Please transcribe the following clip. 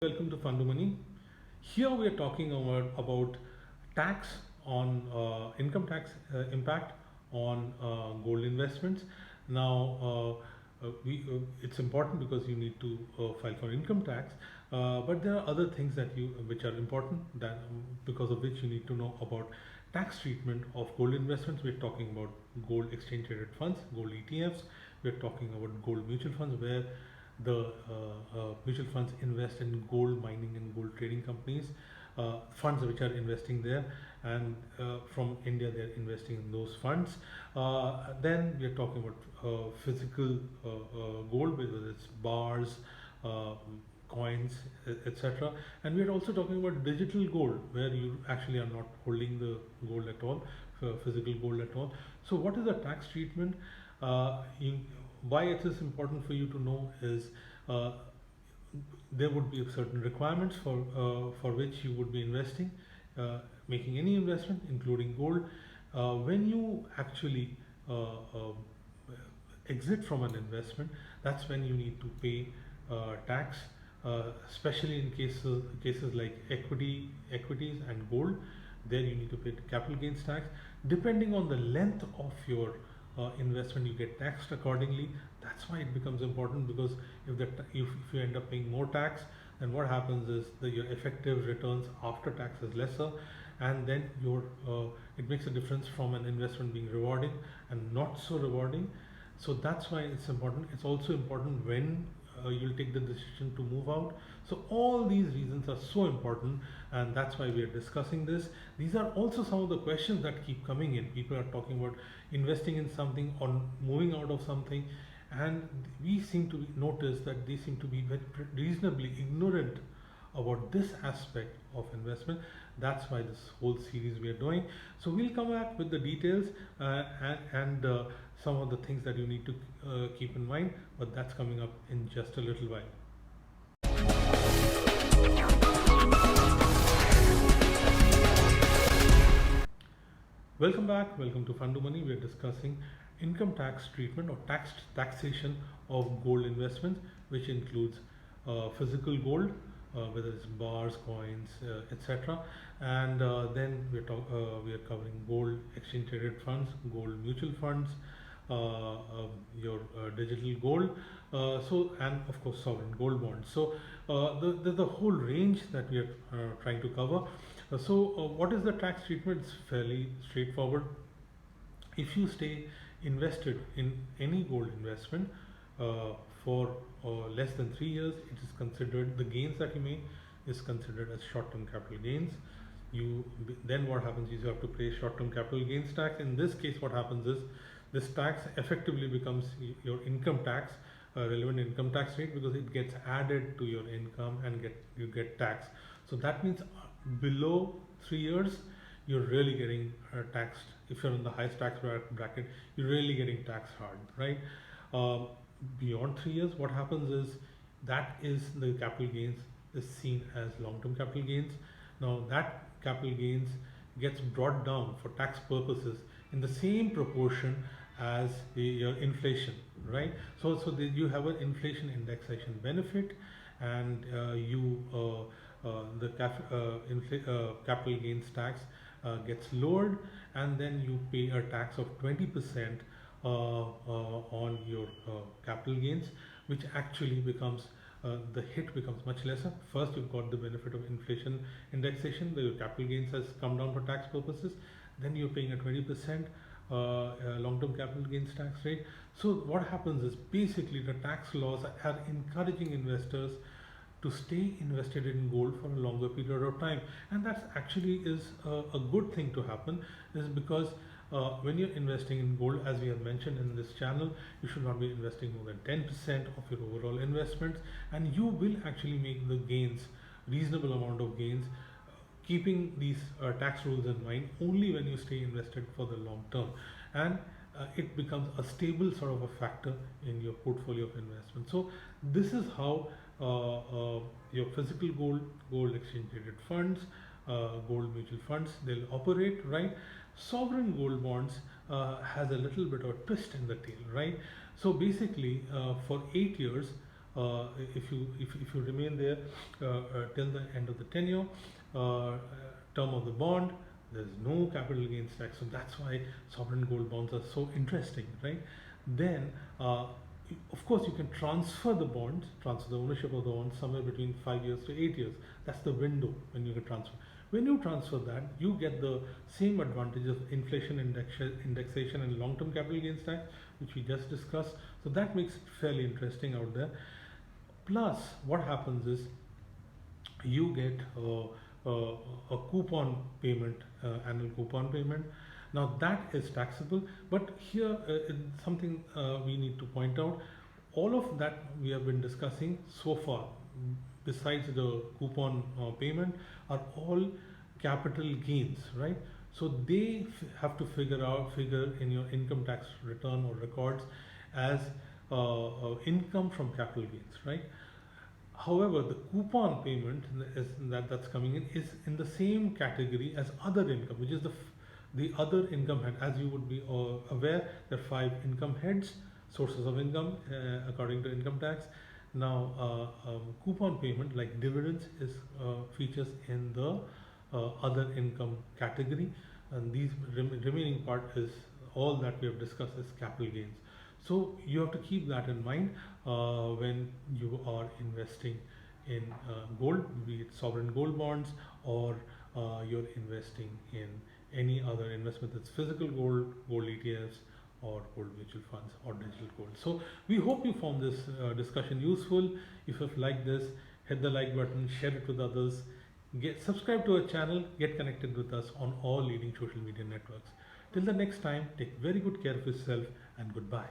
Welcome to Fundu Money. Here we are talking about tax on income tax impact on gold investments. Now, it's important because you need to file for income tax, but there are other things which are important that because of which you need to know about tax treatment of gold investments. We're talking about gold exchange traded funds, gold ETFs. We're talking about gold mutual funds where the mutual funds invest in gold mining and gold trading companies, funds which are investing there, and from India they're investing in those funds. Then we are talking about physical gold, whether it's bars, uh, coins, etc. And we are also talking about digital gold, where you actually are not holding the gold at all, physical gold at all. So, what is the tax treatment? In, why it is important for you to know is uh, there would be certain requirements for which you would be investing, making any investment, including gold. When you actually exit from an investment, that's when you need to pay tax, especially in cases like equities and gold. There you need to pay capital gains tax. Depending on the length of your investment, you get taxed accordingly. That's why it becomes important, because if you end up paying more tax, then what happens is that your effective returns after tax is lesser, and then it makes a difference from an investment being rewarding and not so rewarding. So that's why it's important. It's also important when you'll take the decision to move out. So all these reasons are so important, and that's why we are discussing this. These are also some of the questions that keep coming in. People are talking about investing in something or moving out of something, and we seem to notice that they seem to be reasonably ignorant about this aspect of investment. That's why this whole series we are doing. So we'll come back with the details and some of the things that you need to keep in mind, but that's coming up in just a little while. Welcome back. Welcome to Fundu Money. We are discussing income tax treatment or taxation of gold investments, which includes physical gold, whether it's bars, coins, etc. And then we are covering gold exchange traded funds, gold mutual funds, your digital gold, and of course sovereign gold bonds. So the whole range that we are trying to cover. What is the tax treatment? It's fairly straightforward. If you stay invested in any gold investment for less than 3 years, it is considered, the gains that you make is considered as short-term capital gains. Then what happens is you have to pay short-term capital gains tax. In this case, what happens is this tax effectively becomes your income tax, relevant income tax rate, because it gets added to your income and you get tax. So that means below 3 years, you're really getting taxed. If you're in the highest tax bracket, you're really getting taxed hard, right? Beyond 3 years, what happens is the capital gains is seen as long-term capital gains. Now that capital gains gets brought down for tax purposes in the same proportion as your inflation, right? So you have an inflation indexation benefit, and the capital gains tax gets lowered, and then you pay a tax of 20% on your capital gains, which actually becomes the hit becomes much lesser. First, you've got the benefit of inflation indexation, the capital gains has come down for tax purposes. Then you're paying a 20% long-term capital gains tax rate. So what happens is basically the tax laws are encouraging investors to stay invested in gold for a longer period of time, and that actually is a good thing to happen, is because when you're investing in gold, as we have mentioned in this channel, you should not be investing more than 10% of your overall investments, and you will actually make the gains, reasonable amount of gains, keeping these tax rules in mind, only when you stay invested for the long term, and it becomes a stable sort of a factor in your portfolio of investment. So this is how your physical gold exchange traded funds, gold mutual funds, they'll operate, right? Sovereign gold bonds has a little bit of a twist in the tail, right? So basically, for 8 years, if you remain there till the end of the tenure term of the bond, there's no capital gains tax. So that's why sovereign gold bonds are so interesting, right? Then, of course, you can transfer the bonds, transfer the ownership of the bonds somewhere between 5 years to 8 years. That's the window when you can transfer. When you transfer that, you get the same advantage of inflation indexation and long-term capital gains tax, which we just discussed. So that makes it fairly interesting out there. Plus, what happens is you get a coupon payment, annual coupon payment. Now that is taxable, but here something we need to point out. All of that we have been discussing so far, besides the coupon payment, are all capital gains, right? So they have to figure in your income tax return or records as income from capital gains, right? However, the coupon payment that's coming in is in the same category as other income, which is the other income head. As you would be aware, there are 5 income heads, sources of income according to income tax. Now, coupon payment like dividends is features in the other income category, and these remaining part is all that we have discussed is capital gains. So you have to keep that in mind when you are investing in gold, be it sovereign gold bonds or you're investing in any other investment that's physical gold, gold ETFs, or gold mutual funds or digital gold. So we hope you found this discussion useful. If you've liked this, hit the like button, share it with others, subscribe to our channel, get connected with us on all leading social media networks. Till the next time, take very good care of yourself and goodbye.